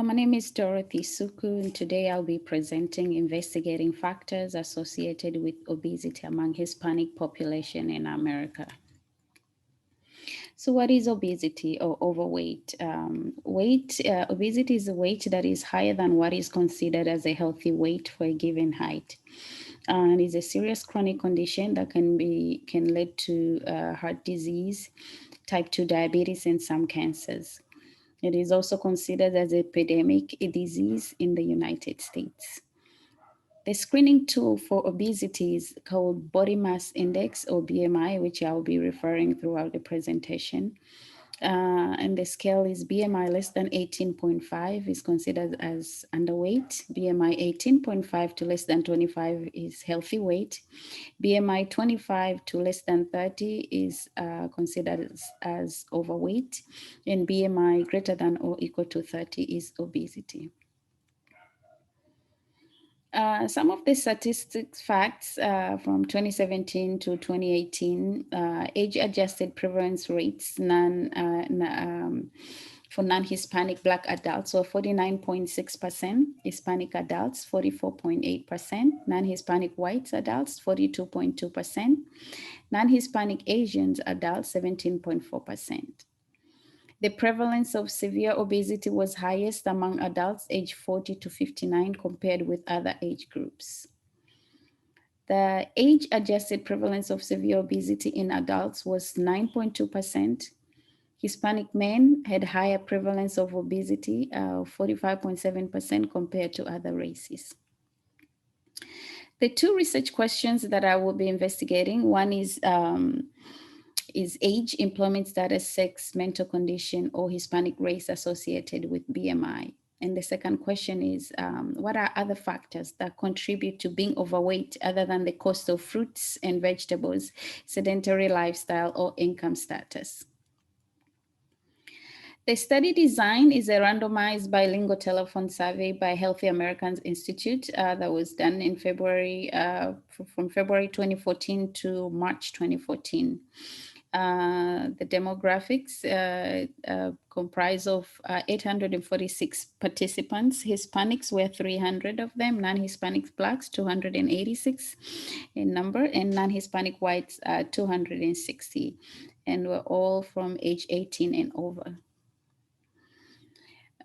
My name is Dorothy Suku, and today I'll be presenting investigating factors associated with obesity among Hispanic population in America. So, what is obesity or overweight? Obesity is a weight that is higher than what is considered as a healthy weight for a given height, and is a serious chronic condition that can lead to heart disease, type 2 diabetes, and some cancers. It is also considered as an epidemic disease in the United States. The screening tool for obesity is called body mass index or BMI, which I'll be referring throughout the presentation. And the scale is BMI less than 18.5 is considered as underweight. BMI 18.5 to less than 25 is healthy weight. BMI 25 to less than 30 is considered as overweight. And BMI greater than or equal to 30 is obesity. Some of the statistics facts from 2017 to 2018, age-adjusted prevalence rates for non-Hispanic Black adults were 49.6%, Hispanic adults 44.8%, non-Hispanic white adults 42.2%, non-Hispanic Asians adults 17.4%. The prevalence of severe obesity was highest among adults aged 40 to 59 compared with other age groups. The age-adjusted prevalence of severe obesity in adults was 9.2%. Hispanic men had higher prevalence of obesity, 45.7% compared to other races. The two research questions that I will be investigating, one is age, employment status, sex, mental condition, or Hispanic race associated with BMI? And the second question is, what are other factors that contribute to being overweight other than the cost of fruits and vegetables, sedentary lifestyle, or income status? The study design is a randomized bilingual telephone survey by Healthy Americans Institute that was done in February, from February 2014 to March 2014. The demographics comprise of 846 participants. Hispanics were 300 of them, non-Hispanic Blacks 286 in number, and non-Hispanic whites 260, and were all from age 18 and over.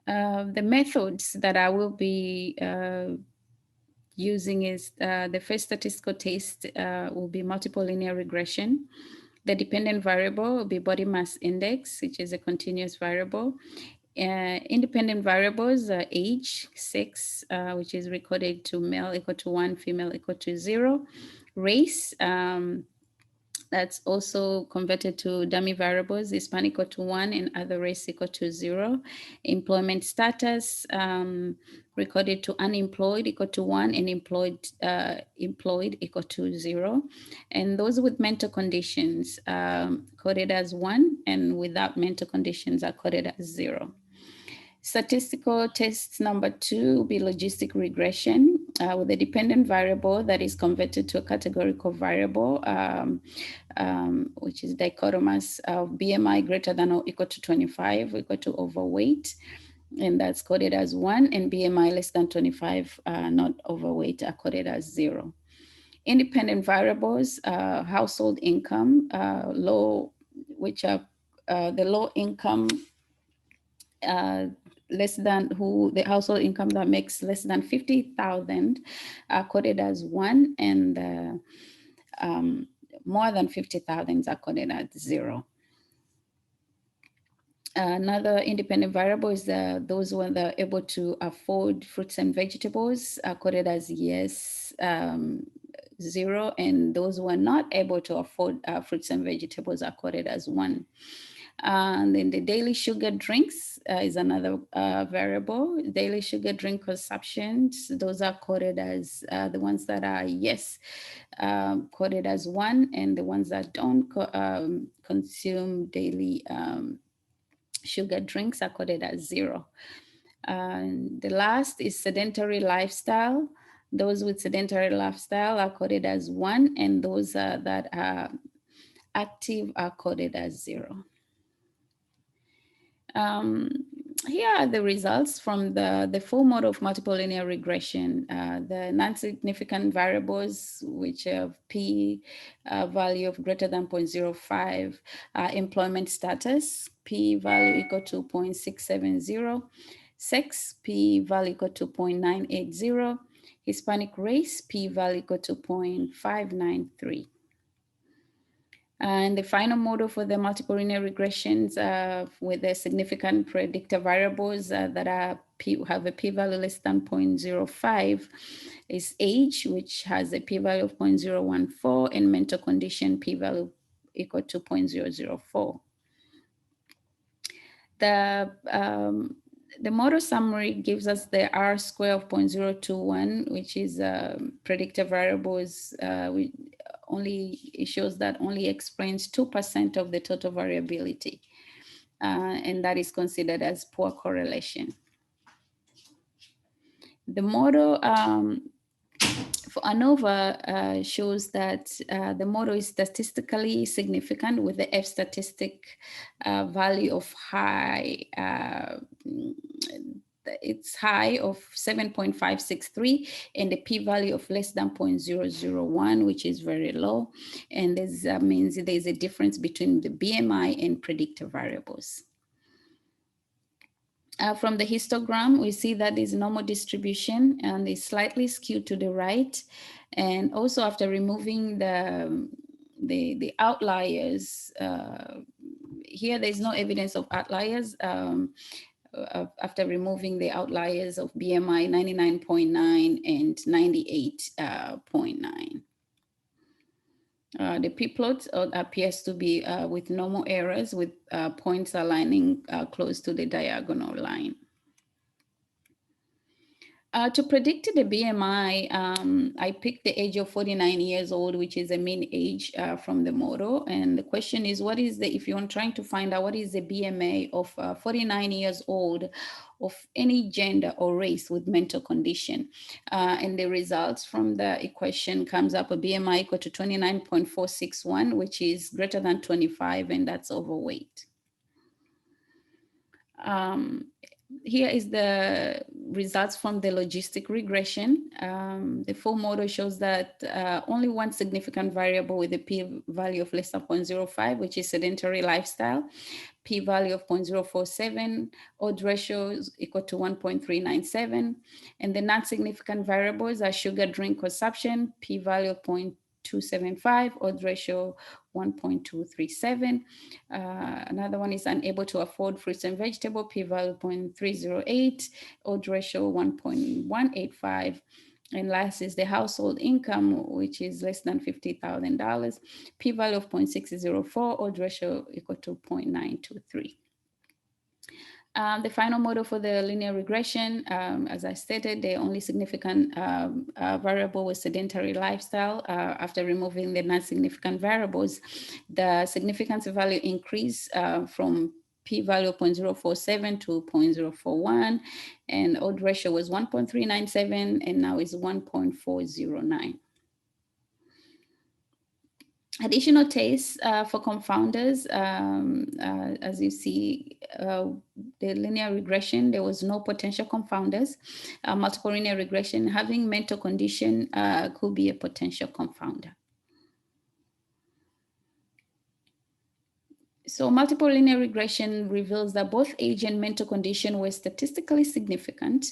The methods that I will be using is the first statistical test will be multiple linear regression. The dependent variable will be body mass index, which is a continuous variable. Independent variables are age, sex, which is recorded to male equal to 1, female equal to 0. Race, that's also converted to dummy variables, Hispanic equal to 1 and other race equal to 0. Employment status, recorded to unemployed equal to 1 and employed equal to 0. And those with mental conditions coded as 1 and without mental conditions are coded as 0. Statistical test number 2 will be logistic regression with a dependent variable that is converted to a categorical variable, which is dichotomous of BMI greater than or equal to 25, equal to overweight, and that's coded as 1, and BMI less than 25, not overweight, are coded as 0. Independent variables, household income, which are the low income, less than the household income that makes less than 50,000 are coded as 1, and more than 50,000 are coded as 0. Another independent variable is those who are able to afford fruits and vegetables are coded as yes, 0, and those who are not able to afford fruits and vegetables are coded as 1. And then the daily sugar drinks is another variable. Daily sugar drink consumptions, those are coded as the ones that are yes, coded as 1, and the ones that don't consume daily sugar drinks are coded as 0. And the last is sedentary lifestyle. Those with sedentary lifestyle are coded as 1, and those that are active are coded as 0. Here are the results from the full model of multiple linear regression. The non-significant variables, which have p value of greater than 0.05, employment status, p value equal to 0.670, sex, p value equal to 0.980, Hispanic race, p value equal to 0.593. And the final model for the multiple linear regressions with the significant predictor variables that have a p-value less than 0.05 is age, which has a p-value of 0.014, and mental condition p-value equal to 0.004. The model summary gives us the R square of 0.021, which is predictor variables. It shows that only explains 2% of the total variability, and that is considered as poor correlation. The model for ANOVA shows that the model is statistically significant with the F statistic value of high. It's high of 7.563 and the p-value of less than 0.001, which is very low. And this means there's a difference between the BMI and predictor variables. From the histogram, we see that there's normal distribution and is slightly skewed to the right. And also after removing the outliers, here there's no evidence of outliers. After removing the outliers of BMI 99.9 and 98.9. The p-plot appears to be with normal errors with points aligning close to the diagonal line. To predict the BMI, I picked the age of 49 years old, which is a mean age from the model. And the question is, if you're trying to find out what is the BMI of 49 years old of any gender or race with mental condition. And the results from the equation comes up a BMI equal to 29.461, which is greater than 25, and that's overweight. Here is the results from the logistic regression. The full model shows that only one significant variable with a p-value of less than 0.05, which is sedentary lifestyle, p-value of 0.047, odds ratio is equal to 1.397, and the non-significant variables are sugar drink consumption, p-value of 0.275, odds ratio 1.237. Another one is unable to afford fruits and vegetables, p-value 0.308, odds ratio 1.185. And last is the household income, which is less than $50,000, p-value of 0.604, odds ratio equal to 0.923. The final model for the linear regression, as I stated, the only significant variable was sedentary lifestyle. After removing the non-significant variables, the significance value increased from p-value of 0.047 to 0.041, and odds ratio was 1.397, and now is 1.409. Additional tests for confounders, as you see, the linear regression, there was no potential confounders. Multiple linear regression, having mental condition could be a potential confounder. So multiple linear regression reveals that both age and mental condition were statistically significant.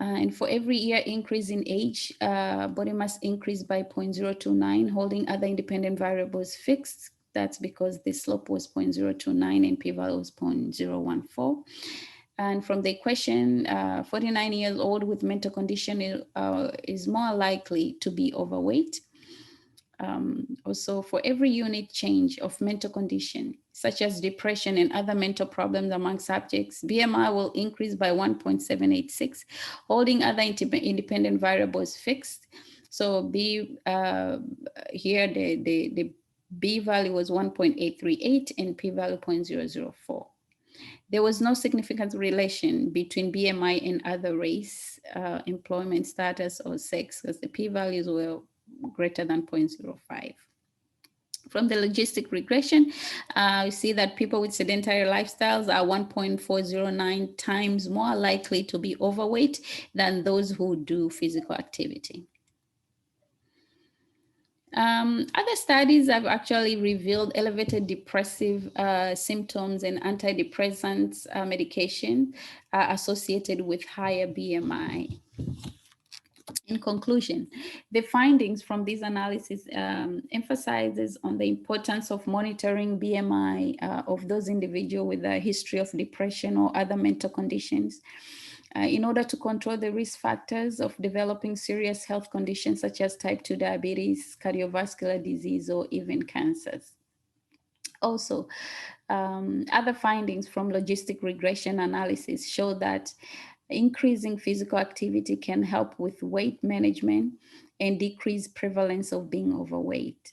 And for every year increase in age, body mass increased by 0.029, holding other independent variables fixed. That's because the slope was 0.029 and p-value was 0.014. And from the equation, 49 years old with mental condition is more likely to be overweight. Also, for every unit change of mental condition, such as depression and other mental problems among subjects, BMI will increase by 1.786, holding other independent variables fixed. So here the B value was 1.838 and P value 0.004. There was no significant relation between BMI and other race, employment status, or sex, because the P values were greater than 0.05. From the logistic regression, you see that people with sedentary lifestyles are 1.409 times more likely to be overweight than those who do physical activity. Other studies have actually revealed elevated depressive symptoms and antidepressants medication associated with higher BMI. In conclusion, the findings from this analysis emphasizes on the importance of monitoring BMI of those individuals with a history of depression or other mental conditions in order to control the risk factors of developing serious health conditions such as type 2 diabetes, cardiovascular disease, or even cancers. Also, other findings from logistic regression analysis show that increasing physical activity can help with weight management and decrease prevalence of being overweight.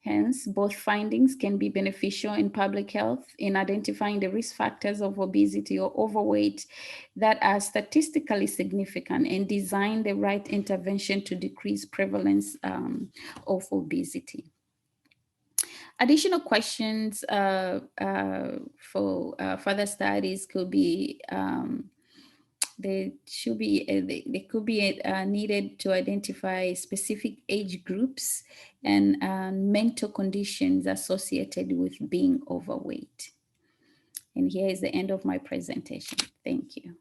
Hence, both findings can be beneficial in public health in identifying the risk factors of obesity or overweight that are statistically significant and design the right intervention to decrease prevalence of obesity. Additional questions for further studies could be they could be needed to identify specific age groups and mental conditions associated with being overweight. And here is the end of my presentation. Thank you.